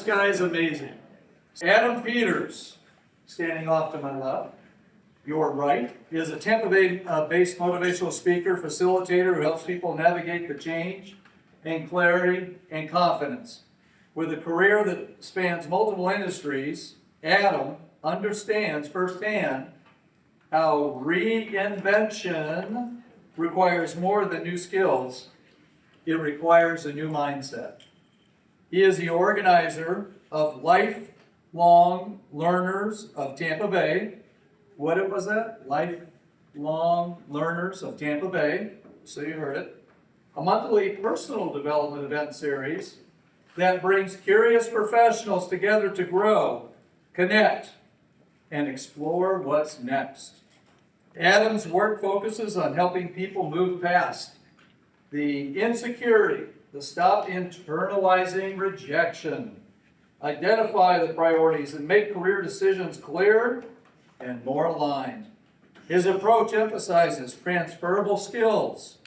this guy is amazing. Adam Peters, standing off to my left, your right, is a Tampa Bay-based motivational speaker, facilitator who helps people navigate the change and clarity and confidence. With a career that spans multiple industries, Adam understands firsthand how reinvention requires more than new skills. It requires a new mindset. He is the organizer of Lifelong Learners of Tampa Bay. What was that? Lifelong Learners of Tampa Bay. So you heard it. A monthly personal development event series that brings curious professionals together to grow, connect, and explore what's next. Adam's work focuses on helping people move past the insecurity, the stop internalizing rejection, identify the priorities, and make career decisions clearer and more aligned. His approach emphasizes transferable skills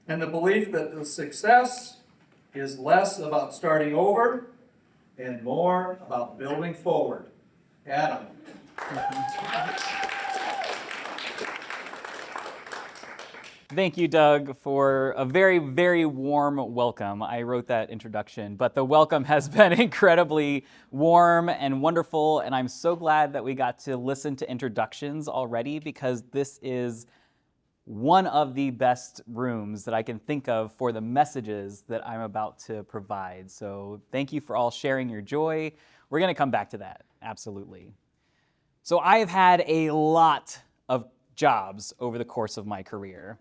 and the belief that the success is less about starting over and more about building forward. Adam. Thank you, Doug, for a very, very warm welcome. I wrote that introduction, but the welcome has been incredibly warm and wonderful, and I'm so glad that we got to listen to introductions already, because this is one of the best rooms that I can think of for the messages that I'm about to provide. So thank you for all sharing your joy. We're going to come back to that, absolutely. So I have had a lot of jobs over the course of my career,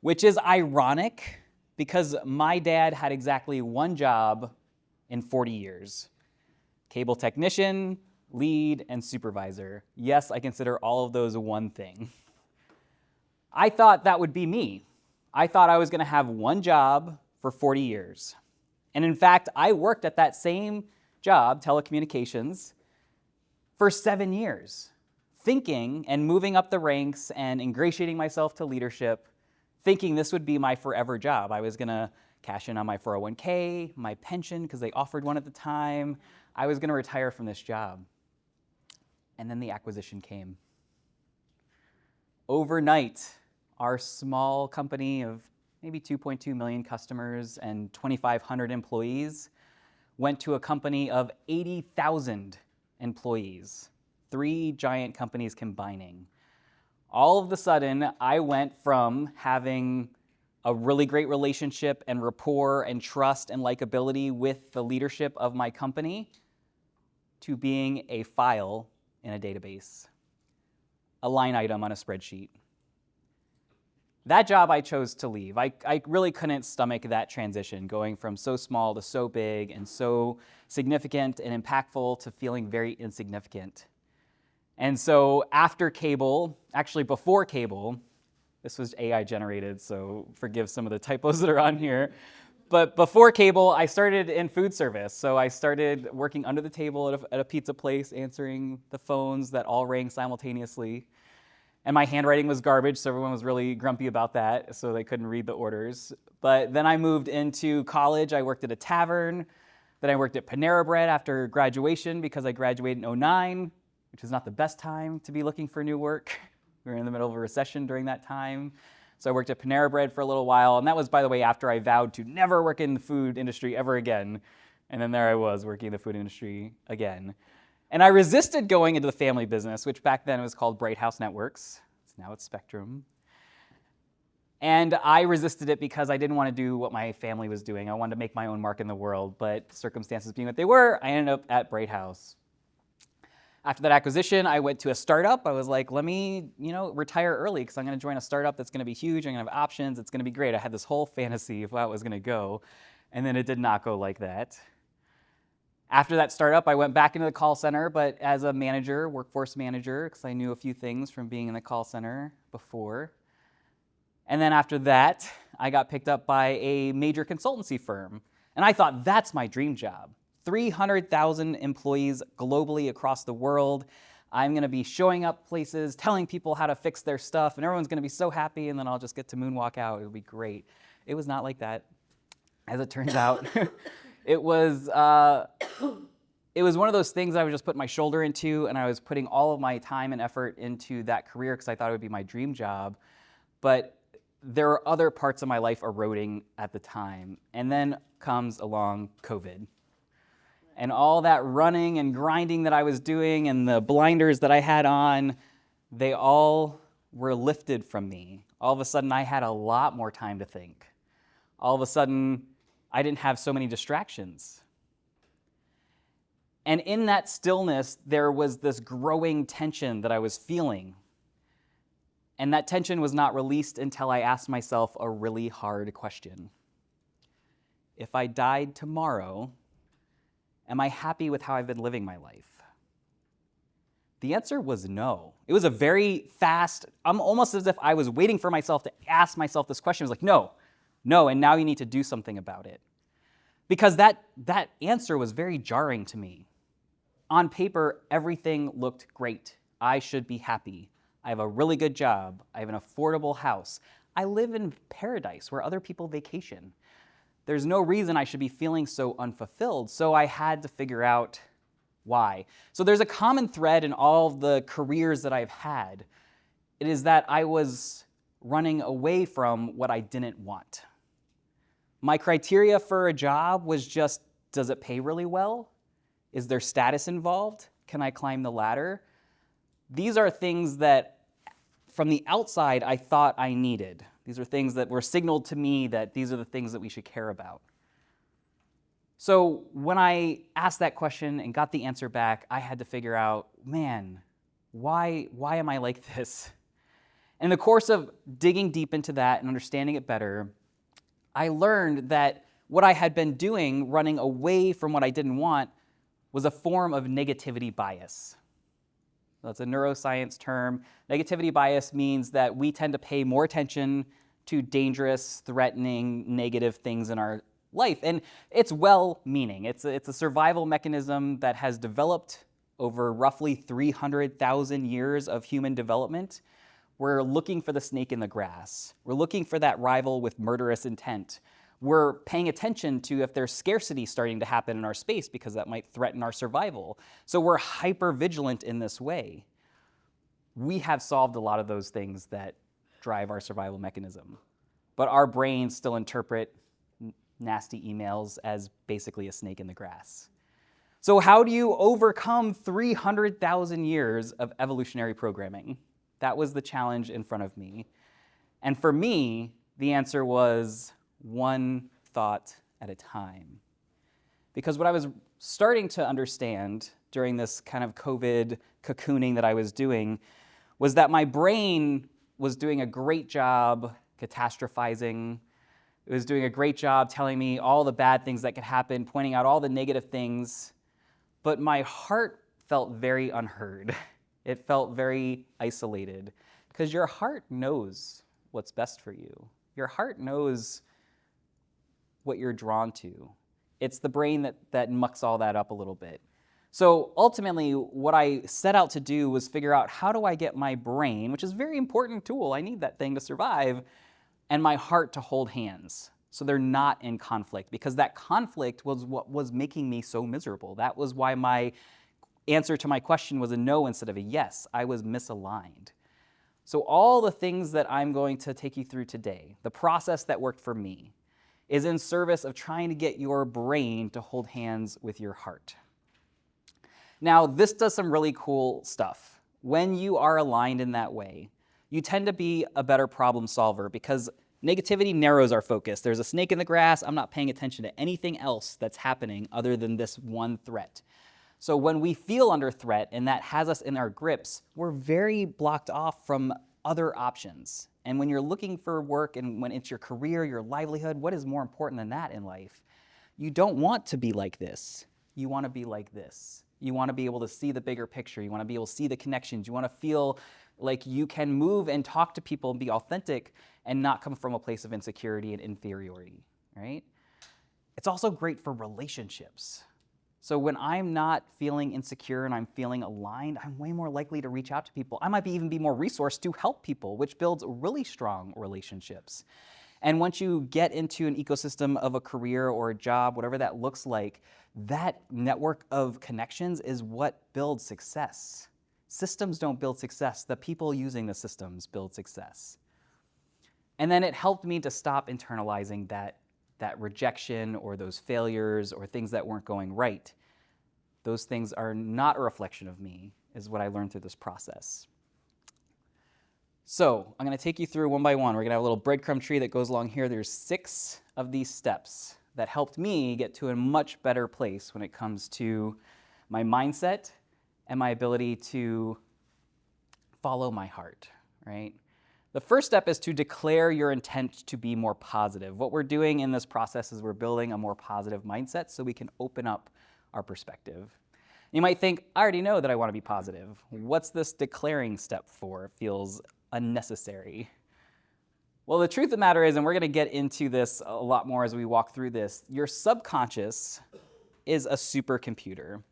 which is ironic because my dad had exactly one job in 40 years. Cable technician, lead, and supervisor. Yes, I consider all of those one thing. I thought that would be me. I thought I was going to have one job for 40 years. And in fact, I worked at that same job, telecommunications, for 7 years, thinking and moving up the ranks and ingratiating myself to leadership, thinking this would be my forever job. I was going to cash in on my 401k, my pension, because they offered one at the time. I was going to retire from this job. And then the acquisition came. Overnight, our small company of maybe 2.2 million customers and 2,500 employees went to a company of 80,000 employees, 3 giant companies combining. All of a sudden, I went from having a really great relationship and rapport and trust and likability with the leadership of my company to being a file in a database, a line item on a spreadsheet. That job I chose to leave. I really couldn't stomach that transition, going from so small to so big and so significant and impactful to feeling very insignificant. And so after cable, actually before cable, this was AI generated, so forgive some of the typos that are on here. But before cable, I started in food service. So I started working under the table at a pizza place, answering the phones that all rang simultaneously. And my handwriting was garbage, so everyone was really grumpy about that, so they couldn't read the orders. But then I moved into college. I worked at a tavern. Then I worked at Panera Bread after graduation because I graduated in 2009, which is not the best time to be looking for new work. We were in the middle of a recession during that time. So I worked at Panera Bread for a little while, and that was, by the way, after I vowed to never work in the food industry ever again. And then there I was working in the food industry again. And I resisted going into the family business, which back then was called Bright House Networks. Now it's Spectrum. And I resisted it because I didn't want to do what my family was doing. I wanted to make my own mark in the world, but circumstances being what they were, I ended up at Bright House. After that acquisition, I went to a startup. I was like, let me, retire early because I'm going to join a startup that's going to be huge. I'm going to have options. It's going to be great. I had this whole fantasy of how it was going to go, and then it did not go like that. After that startup, I went back into the call center, but as a manager, workforce manager, because I knew a few things from being in the call center before. And then after that, I got picked up by a major consultancy firm. And I thought, that's my dream job. 300,000 employees globally across the world. I'm going to be showing up places, telling people how to fix their stuff, and everyone's going to be so happy, and then I'll just get to moonwalk out. It'll be great. It was not like that, as it turns out. It was it was one of those things I was just putting my shoulder into, and I was putting all of my time and effort into that career because I thought it would be my dream job. But there were other parts of my life eroding at the time. And then comes along COVID. And all that running and grinding that I was doing and the blinders that I had on, they all were lifted from me. All of a sudden, I had a lot more time to think. All of a sudden, I didn't have so many distractions. And in that stillness, there was this growing tension that I was feeling. And that tension was not released until I asked myself a really hard question. If I died tomorrow, am I happy with how I've been living my life? The answer was no. It was a very fast, almost as if I was waiting for myself to ask myself this question. I was like, no, and now you need to do something about it. Because that answer was very jarring to me. On paper, everything looked great. I should be happy. I have a really good job. I have an affordable house. I live in paradise where other people vacation. There's no reason I should be feeling so unfulfilled, so I had to figure out why. So there's a common thread in all of the careers that I've had. It is that I was running away from what I didn't want. My criteria for a job was just, does it pay really well? Is there status involved? Can I climb the ladder? These are things that, from the outside, I thought I needed. These are things that were signaled to me that these are the things that we should care about. So when I asked that question and got the answer back, I had to figure out, man, why am I like this? In the course of digging deep into that and understanding it better, I learned that what I had been doing, running away from what I didn't want, was a form of negativity bias. That's a neuroscience term. Negativity bias means that we tend to pay more attention to dangerous, threatening, negative things in our life. And it's well-meaning. It's a survival mechanism that has developed over roughly 300,000 years of human development. We're looking for the snake in the grass. We're looking for that rival with murderous intent. We're paying attention to if there's scarcity starting to happen in our space because that might threaten our survival. So we're hyper-vigilant in this way. We have solved a lot of those things that drive our survival mechanism. But our brains still interpret nasty emails as basically a snake in the grass. So how do you overcome 300,000 years of evolutionary programming? That was the challenge in front of me. And for me, the answer was one thought at a time. Because what I was starting to understand during this kind of COVID cocooning that I was doing was that my brain was doing a great job catastrophizing. It was doing a great job telling me all the bad things that could happen, pointing out all the negative things. But my heart felt very unheard. It felt very isolated because your heart knows what's best for you. Your heart knows what you're drawn to. It's the brain that mucks all that up a little bit. So ultimately, what I set out to do was figure out how do I get my brain, which is a very important tool, I need that thing to survive, and my heart to hold hands so they're not in conflict, because that conflict was what was making me so miserable. That was why my answer to my question was a no instead of a yes. I was misaligned. So all the things that I'm going to take you through today, the process that worked for me, is in service of trying to get your brain to hold hands with your heart. Now, this does some really cool stuff. When you are aligned in that way, you tend to be a better problem solver because negativity narrows our focus. There's a snake in the grass. I'm not paying attention to anything else that's happening other than this one threat. So when we feel under threat and that has us in our grips, we're very blocked off from other options. And when you're looking for work and when it's your career, your livelihood, what is more important than that in life? You don't want to be like this. You want to be like this. You want to be able to see the bigger picture. You want to be able to see the connections. You want to feel like you can move and talk to people and be authentic and not come from a place of insecurity and inferiority, right? It's also great for relationships. So when I'm not feeling insecure and I'm feeling aligned, I'm way more likely to reach out to people. I might even be more resourced to help people, which builds really strong relationships. And once you get into an ecosystem of a career or a job, whatever that looks like, That network of connections is what builds success. Systems don't build success. The people using the systems build success. And then it helped me to stop internalizing that rejection or those failures or things that weren't going right. Those things are not a reflection of me, is what I learned through this process. So I'm going to take you through one by one. We're going to have a little breadcrumb tree that goes along here. There's 6 of these steps that helped me get to a much better place when it comes to my mindset and my ability to follow my heart, right? The first step is to declare your intent to be more positive. What we're doing in this process is we're building a more positive mindset so we can open up our perspective. You might think, I already know that I want to be positive. What's this declaring step for? It feels unnecessary. Well, the truth of the matter is, and we're going to get into this a lot more as we walk through this, your subconscious is a supercomputer.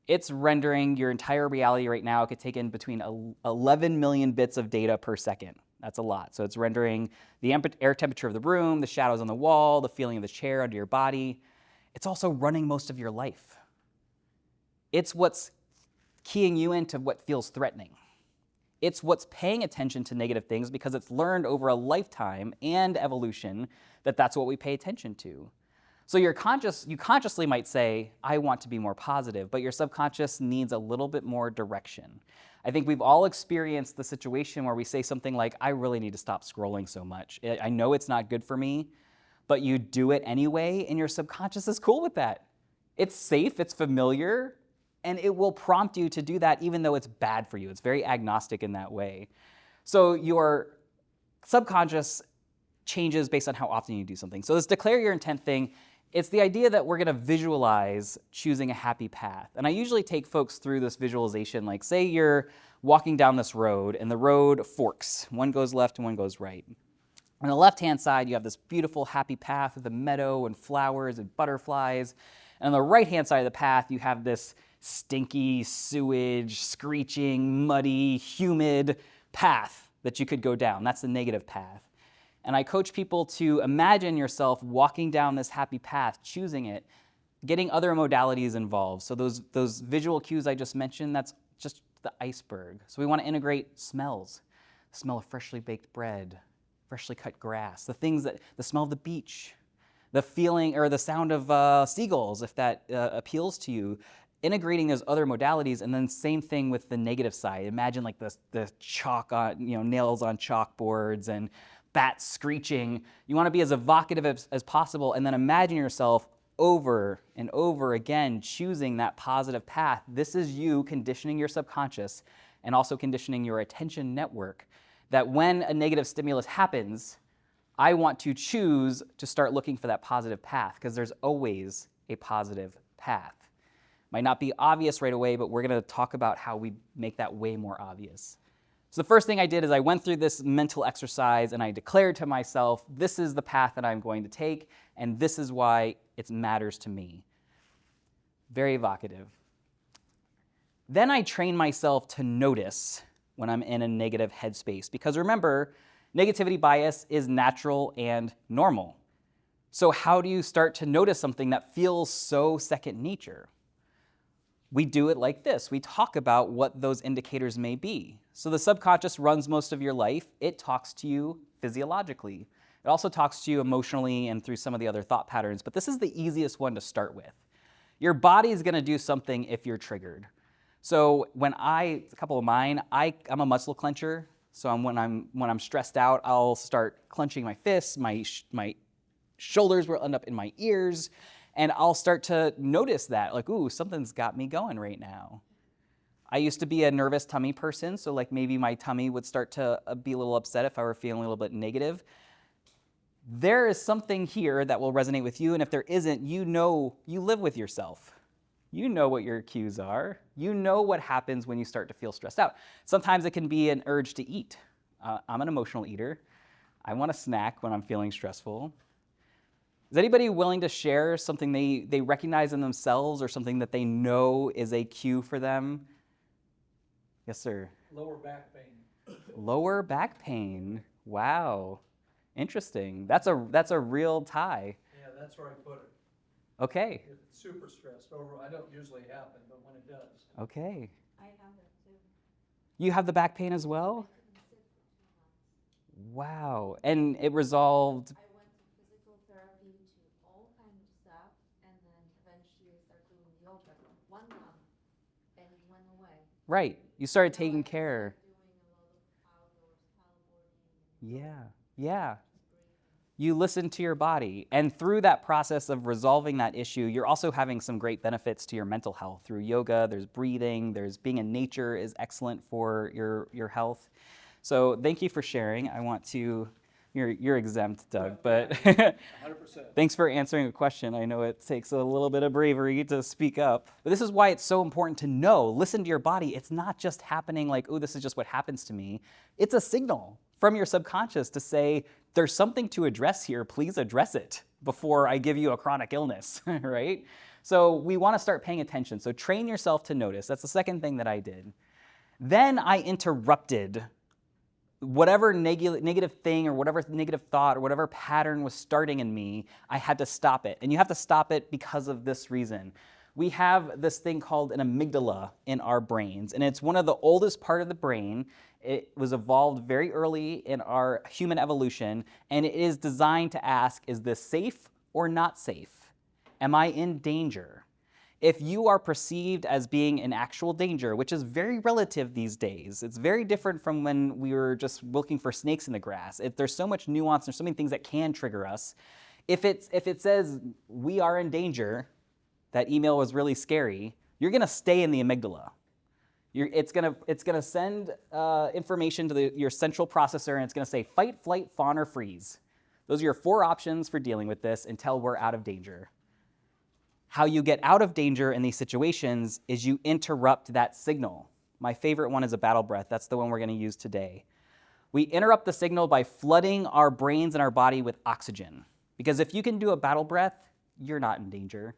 It's rendering your entire reality right now. It could take in between 11 million bits of data per second. That's a lot. So it's rendering the air temperature of the room, the shadows on the wall, the feeling of the chair under your body. It's also running most of your life. It's what's keying you into what feels threatening. It's what's paying attention to negative things because it's learned over a lifetime and evolution that that's what we pay attention to. So you consciously might say, I want to be more positive, but your subconscious needs a little bit more direction. I think we've all experienced the situation where we say something like, I really need to stop scrolling so much. I know it's not good for me, but you do it anyway, and your subconscious is cool with that. It's safe, it's familiar, and it will prompt you to do that even though it's bad for you. It's very agnostic in that way. So your subconscious changes based on how often you do something. So this declare your intent thing, it's the idea that we're going to visualize choosing a happy path. And I usually take folks through this visualization, like say you're walking down this road and the road forks. One goes left and one goes right. On the left-hand side, you have this beautiful happy path with a meadow and flowers and butterflies. And on the right-hand side of the path, you have this stinky, sewage, screeching, muddy, humid path that you could go down. That's the negative path. And I coach people to imagine yourself walking down this happy path, choosing it, getting other modalities involved. So those visual cues I just mentioned, that's just the iceberg. So we want to integrate smells. The smell of freshly baked bread, freshly cut grass, the smell of the beach, the feeling or the sound of seagulls, if that appeals to you. Integrating those other modalities, and then same thing with the negative side. Imagine like the chalk on, nails on chalkboards and bats screeching. You want to be as evocative as possible, and then imagine yourself over and over again choosing that positive path. This is you conditioning your subconscious and also conditioning your attention network that when a negative stimulus happens, I want to choose to start looking for that positive path because there's always a positive path. Might not be obvious right away, but we're going to talk about how we make that way more obvious. So the first thing I did is I went through this mental exercise and I declared to myself, this is the path that I'm going to take, and this is why it matters to me. Very evocative. Then I train myself to notice when I'm in a negative headspace, because remember, negativity bias is natural and normal. So how do you start to notice something that feels so second nature? We do it like this. We talk about what those indicators may be. So the subconscious runs most of your life. It talks to you physiologically. It also talks to you emotionally and through some of the other thought patterns, but this is the easiest one to start with. Your body is going to do something if you're triggered. So a couple of mine, I'm a muscle clencher. So when I'm stressed out, I'll start clenching my fists, my shoulders will end up in my ears, and I'll start to notice that, like, ooh, something's got me going right now. I used to be a nervous tummy person, so like maybe my tummy would start to be a little upset if I were feeling a little bit negative. There is something here that will resonate with you, and if there isn't, you live with yourself. You know what your cues are. You know what happens when you start to feel stressed out. Sometimes it can be an urge to eat. I'm an emotional eater. I want a snack when I'm feeling stressful. Is anybody willing to share something they recognize in themselves or something that they know is a cue for them? Yes, sir. Lower back pain. Lower back pain. Wow. Interesting. That's a real tie. Yeah, that's where I put it. Okay. If it's super stressed over, I don't usually happen, but when it does. Okay. I have that too. You have the back pain as well? I couldn't sit for 2 months. Wow. And it resolved. I went to physical therapy to all kinds of stuff, and then eventually I started doing yoga for 1 month, and it went away. Right. You started Now taking I care. started doing a lot of outdoors paddleboarding and Yeah. Yeah. just breathing. You listen to your body. And through that process of resolving that issue, you're also having some great benefits to your mental health through yoga. There's breathing, there's being in nature is excellent for your health. So thank you for sharing. I want to, you're exempt, Doug, but 100%. thanks for answering a question. I know it takes a little bit of bravery to speak up. But this is why it's so important to know, listen to your body. It's not just happening like, oh, this is just what happens to me. It's a signal from your subconscious to say, there's something to address here, please address it before I give you a chronic illness, right? So we want to start paying attention. So train yourself to notice. That's the second thing that I did. Then I interrupted whatever negative thing or whatever negative thought or whatever pattern was starting in me. I had to stop it. And you have to stop it because of this reason. We have this thing called an amygdala in our brains, and it's one of the oldest part of the brain. It was evolved very early in our human evolution, and it is designed to ask, is this safe or not safe? Am I in danger? If you are perceived as being in actual danger, which is very relative these days, it's very different from when we were just looking for snakes in the grass. There's so much nuance, there's so many things that can trigger us. If it says we are in danger, that email was really scary, you're gonna stay in the amygdala. It's gonna send information to your central processor, and it's gonna say fight, flight, fawn, or freeze. Those are your 4 options for dealing with this until we're out of danger. How you get out of danger in these situations is you interrupt that signal. My favorite one is a battle breath. That's the one we're gonna use today. We interrupt the signal by flooding our brains and our body with oxygen. Because if you can do a battle breath, you're not in danger.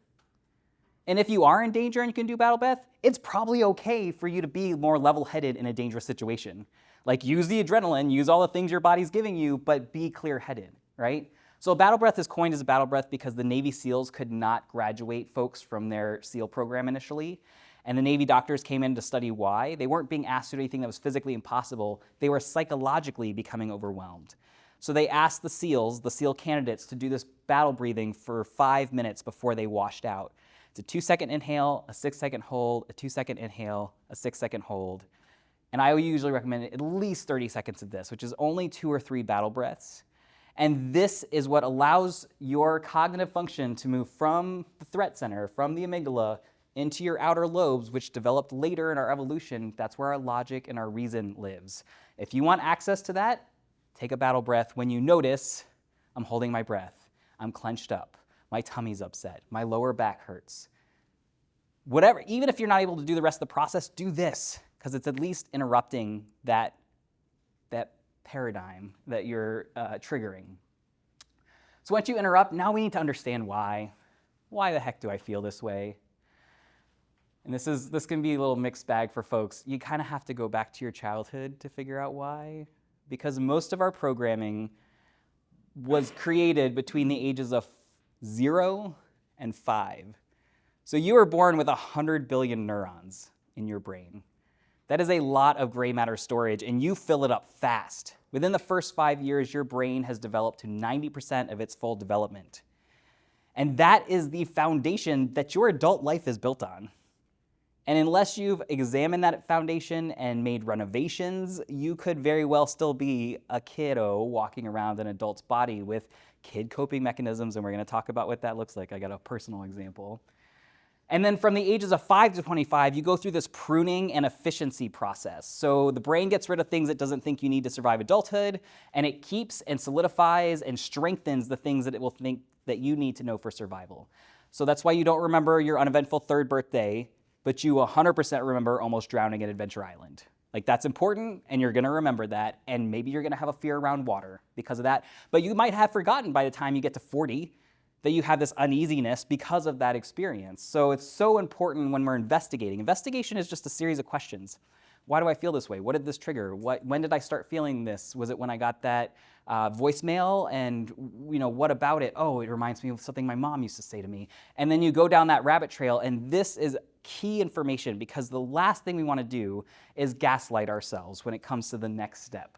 And if you are in danger and you can do battle breath, it's probably okay for you to be more level-headed in a dangerous situation. Like use the adrenaline, use all the things your body's giving you, but be clear-headed, right? So a battle breath is coined as a battle breath because the Navy SEALs could not graduate folks from their SEAL program initially. And the Navy doctors came in to study why. They weren't being asked to do anything that was physically impossible. They were psychologically becoming overwhelmed. So they asked the SEALs, the SEAL candidates, to do this battle breathing for 5 minutes before they washed out. It's a 2-second inhale, a 6-second hold, a 2-second inhale, a 6-second hold. And I usually recommend at least 30 seconds of this, which is only 2 or 3 battle breaths. And this is what allows your cognitive function to move from the threat center, from the amygdala, into your outer lobes, which developed later in our evolution. That's where our logic and our reason lives. If you want access to that, take a battle breath when you notice, I'm holding my breath, I'm clenched up, my tummy's upset, my lower back hurts. Whatever, even if you're not able to do the rest of the process, do this, because it's at least interrupting that paradigm that you're triggering. So once you interrupt, now we need to understand why. Why the heck do I feel this way? And this can be a little mixed bag for folks. You kind of have to go back to your childhood to figure out why, because most of our programming was created between the ages of 0 and 5. So you were born with 100 billion neurons in your brain. That is a lot of gray matter storage, and you fill it up fast. Within the first 5 years, your brain has developed to 90% of its full development. And that is the foundation that your adult life is built on. And unless you've examined that foundation and made renovations, you could very well still be a kiddo walking around an adult's body with kid coping mechanisms, and we're going to talk about what that looks like. I got a personal example. And then from the ages of 5 to 25, you go through this pruning and efficiency process. So the brain gets rid of things it doesn't think you need to survive adulthood, and it keeps and solidifies and strengthens the things that it will think that you need to know for survival. So that's why you don't remember your uneventful 3rd birthday, but you 100% remember almost drowning at Adventure Island. Like, that's important, and you're gonna remember that, and maybe you're gonna have a fear around water because of that, but you might have forgotten by the time you get to 40 that you have this uneasiness because of that experience. So it's so important when we're investigating. Investigation is just a series of questions. Why do I feel this way? What did this trigger? When did I start feeling this? Was it when I got that voicemail? And what about it? Oh, it reminds me of something my mom used to say to me. And then you go down that rabbit trail, and this is key information, because the last thing we want to do is gaslight ourselves when it comes to the next step.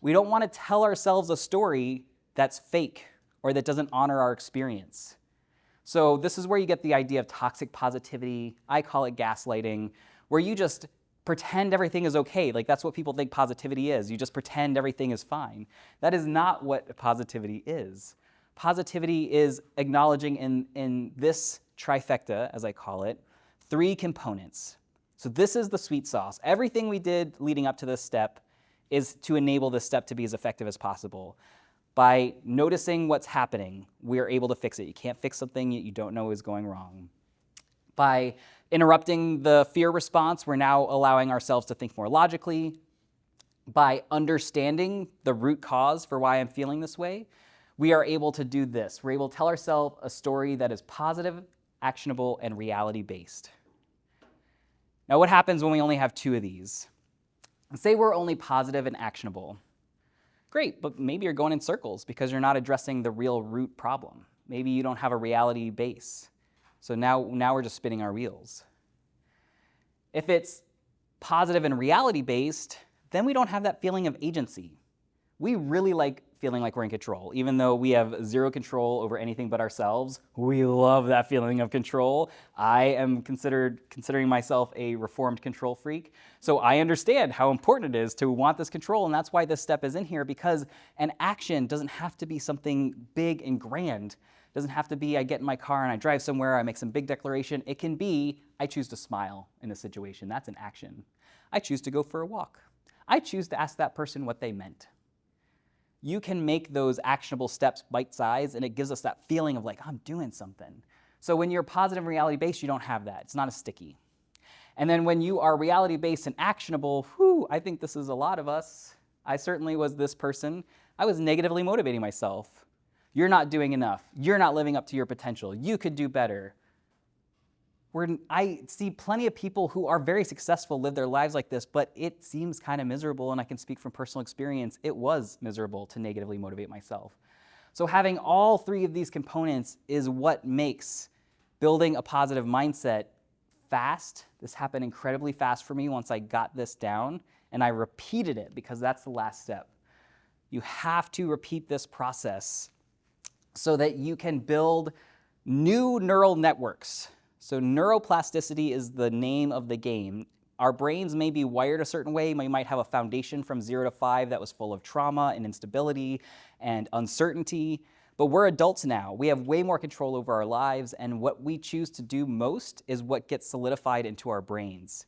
We don't want to tell ourselves a story that's fake or that doesn't honor our experience. So this is where you get the idea of toxic positivity. I call it gaslighting, where you just pretend everything is okay. Like, that's what people think positivity is. You just pretend everything is fine. That is not what positivity is. Positivity is acknowledging in this trifecta, as I call it, 3 components. So this is the sweet sauce. Everything we did leading up to this step is to enable this step to be as effective as possible. By noticing what's happening, we're able to fix it. You can't fix something you don't know is going wrong. By interrupting the fear response, we're now allowing ourselves to think more logically. By understanding the root cause for why I'm feeling this way, we are able to do this. We're able to tell ourselves a story that is positive, actionable, and reality-based. Now, what happens when we only have 2 of these? Say we're only positive and actionable. Great, but maybe you're going in circles because you're not addressing the real root problem. Maybe you don't have a reality base. So now we're just spinning our wheels. If it's positive and reality-based, then we don't have that feeling of agency. We really like feeling like we're in control. Even though we have 0 control over anything but ourselves, we love that feeling of control. I am considering myself a reformed control freak. So I understand how important it is to want this control, and that's why this step is in here, because an action doesn't have to be something big and grand. It doesn't have to be I get in my car and I drive somewhere, I make some big declaration. It can be I choose to smile in this situation. That's an action. I choose to go for a walk. I choose to ask that person what they meant. You can make those actionable steps bite-sized, and it gives us that feeling of like, I'm doing something. So when you're positive and reality-based, you don't have that. It's not as sticky. And then when you are reality-based and actionable, I think this is a lot of us. I certainly was this person. I was negatively motivating myself. You're not doing enough. You're not living up to your potential. You could do better. I see plenty of people who are very successful live their lives like this, but it seems kind of miserable, and I can speak from personal experience. It was miserable to negatively motivate myself. So having all 3 of these components is what makes building a positive mindset fast. This happened incredibly fast for me once I got this down, and I repeated it because that's the last step. You have to repeat this process so that you can build new neural networks. So neuroplasticity is the name of the game. Our brains may be wired a certain way. We might have a foundation from 0 to 5 that was full of trauma and instability and uncertainty. But we're adults now. We have way more control over our lives, and what we choose to do most is what gets solidified into our brains.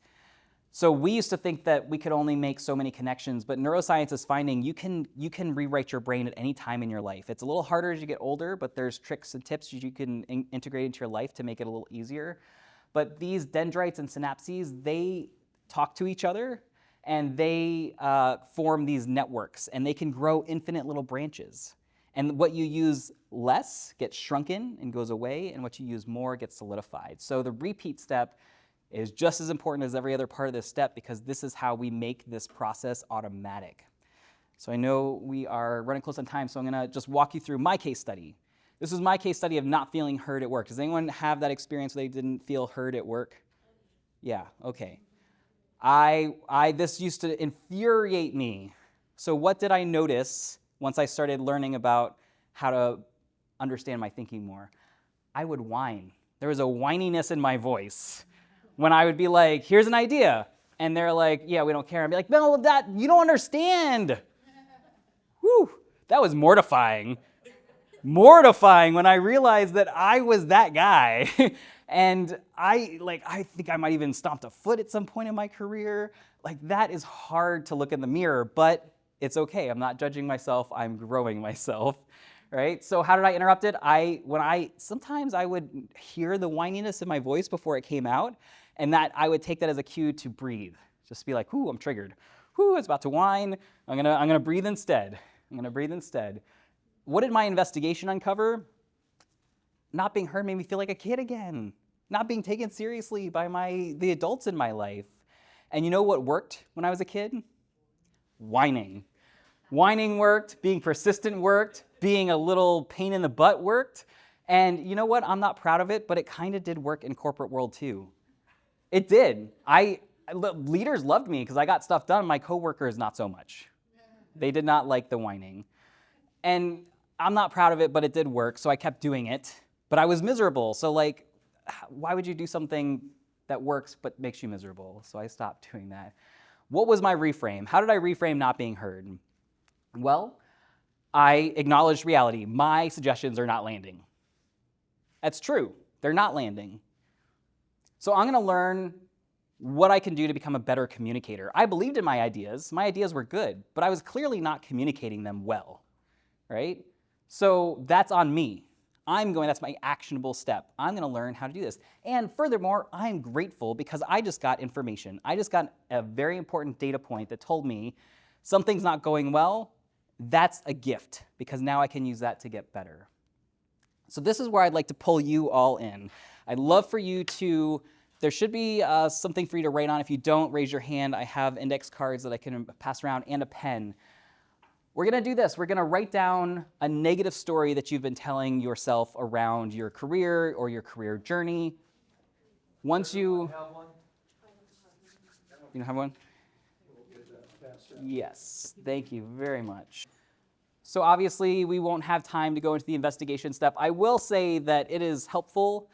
So we used to think that we could only make so many connections, but neuroscience is finding you can rewrite your brain at any time in your life. It's a little harder as you get older, but there's tricks and tips you can integrate into your life to make it a little easier. But these dendrites and synapses, they talk to each other, and they form these networks, and they can grow infinite little branches. And what you use less gets shrunken and goes away, and what you use more gets solidified. So the repeat step is just as important as every other part of this step, because this is how we make this process automatic. So I know we are running close on time, so I'm going to just walk you through my case study. This is my case study of not feeling heard at work. Does anyone have that experience where they didn't feel heard at work? Yeah, okay. This used to infuriate me. So what did I notice once I started learning about how to understand my thinking more? I would whine. There was a whininess in my voice when I would be like, here's an idea. And they're like, yeah, we don't care. I'd be like, no, you don't understand. Whew, that was mortifying. Mortifying when I realized that I was that guy. And I think I might even stomped a foot at some point in my career. Like, that is hard to look in the mirror, but it's okay. I'm not judging myself. I'm growing myself, right? So how did I interrupt it? Sometimes I would hear the whininess in my voice before it came out, and that I would take that as a cue to breathe. Just be like, I'm triggered. It's about to whine. I'm gonna breathe instead. What did my investigation uncover? Not being heard made me feel like a kid again. Not being taken seriously by the adults in my life. And you know what worked when I was a kid? Whining. Whining worked, being persistent worked, being a little pain in the butt worked. And you know what? I'm not proud of it, but it kind of did work in corporate world too. It did. Leaders loved me because I got stuff done. My coworkers, not so much. They did not like the whining. And I'm not proud of it, but it did work, so I kept doing it. But I was miserable, so like, why would you do something that works but makes you miserable? So I stopped doing that. What was my reframe? How did I reframe not being heard? Well, I acknowledged reality. My suggestions are not landing. That's true. They're not landing. So I'm going to learn what I can do to become a better communicator. I believed in my ideas. My ideas were good, but I was clearly not communicating them well, right? So that's on me. That's my actionable step. I'm going to learn how to do this. And furthermore, I'm grateful because I just got information. I just got a very important data point that told me something's not going well. That's a gift because now I can use that to get better. So this is where I'd like to pull you all in. I'd love for you to, there should be something for you to write on. If you don't, raise your hand. I have index cards that I can pass around and a pen. We're going to do this. We're going to write down a negative story that you've been telling yourself around your career or your career journey. Once you... You don't have one? Yes, thank you very much. So obviously, we won't have time to go into the investigation step. I will say that it is helpful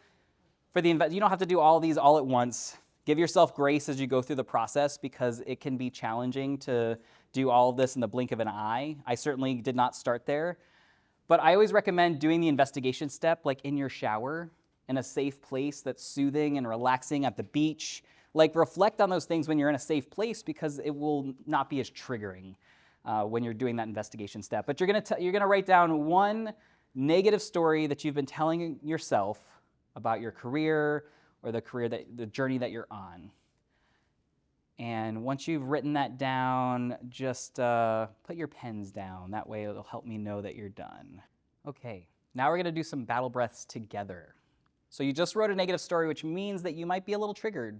for you don't have to do all these all at once. Give yourself grace as you go through the process because it can be challenging to do all of this in the blink of an eye. I certainly did not start there. But I always recommend doing the investigation step like in your shower, in a safe place that's soothing and relaxing at the beach. Like reflect on those things when you're in a safe place because it will not be as triggering when you're doing that investigation step. But you're gonna write down one negative story that you've been telling yourself about your career or the journey that you're on. And once you've written that down, just put your pens down. That way it'll help me know that you're done. Okay, now we're gonna do some battle breaths together. So you just wrote a negative story, which means that you might be a little triggered.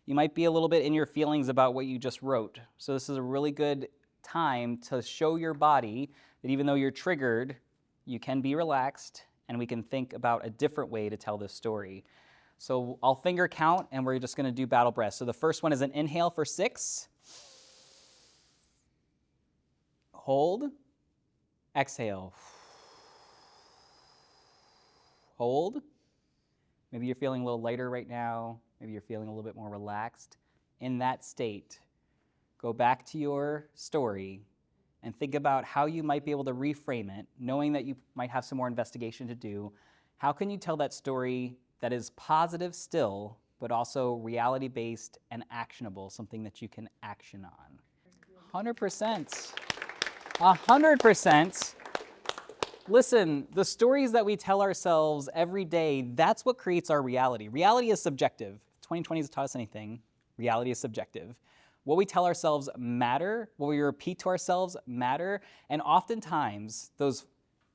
You might be a little bit in your feelings about what you just wrote. So this is a really good time to show your body that even though you're triggered, you can be relaxed and we can think about a different way to tell this story. So I'll finger count and we're just gonna do battle breaths. So the first one is an inhale for 6. Hold. Exhale. Hold. Maybe you're feeling a little lighter right now. Maybe you're feeling a little bit more relaxed. In that state, go back to your story and think about how you might be able to reframe it, knowing that you might have some more investigation to do. How can you tell that story that is positive still, but also reality-based and actionable, something that you can action on? 100%. 100%. Listen, the stories that we tell ourselves every day, that's what creates our reality. Reality is subjective. 2020 has taught us anything. Reality is subjective. What we tell ourselves matter, what we repeat to ourselves matter, and oftentimes those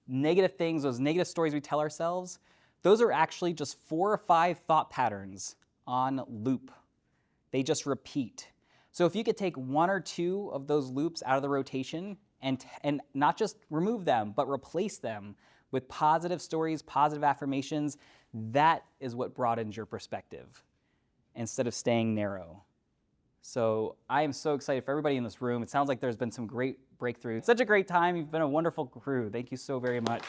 negative things, those negative stories we tell ourselves, those are actually just 4 or 5 thought patterns on loop. They just repeat. So if you could take 1 or 2 of those loops out of the rotation and not just remove them, but replace them with positive stories, positive affirmations, that is what broadens your perspective instead of staying narrow. So I am so excited for everybody in this room. It sounds like there's been some great breakthroughs. Such a great time. You've been a wonderful crew. Thank you so very much.